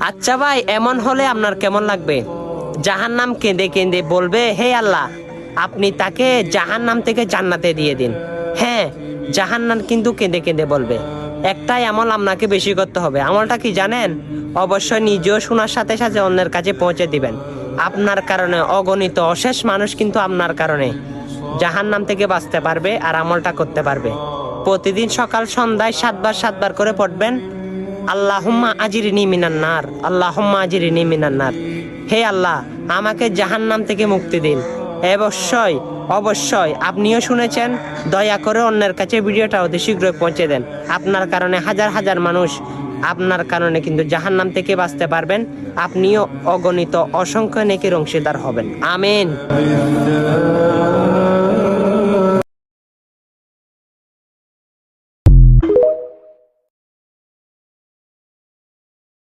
আচ্ছা ভাই, এমন হলে আপনার কেমন লাগবে? জাহান্নাম কেঁদে কেঁদে বলবে, হে আল্লাহ, আপনি তাকে জাহান্নাম থেকে জান্নাতে দিয়ে দিন। হ্যাঁ, জাহান্নাম কিন্তু কেঁদে কেঁদে বলবে। একটাই আমল আপনাকে বেশি করতে হবে। আমলটা কি জানেন? অবশ্যই নিজেও শোনার সাথে সাথে অন্যের কাছে পৌঁছে দিবেন। আপনার কারণে অগণিত অশেষ মানুষ কিন্তু আপনার কারণে জাহান্নাম থেকে বাঁচতে পারবে আর আমলটা করতে পারবে। প্রতিদিন সকাল সন্ধ্যায় 7 বার করে পড়বেন, আল্লাহুম্মা আজিরিনি মিনান নার, আল্লাহুম্মা আজিরিনি মিনান নার। হে আল্লাহ, আমাকে জাহান্নাম থেকে মুক্তি দিন। অবশ্যই অবশ্যই আপনিও শুনেছেন। দয়া করে অন্যের কাছে ভিডিওটা অতি শীঘ্রই পৌঁছে দেন। আপনার কারণে হাজার হাজার মানুষ আপনার কারণে কিন্তু জাহান্নাম থেকে বাঁচতে পারবেন। আপনিও অগণিত অসংখ্য নেকির অংশীদার হবেন। আমিন।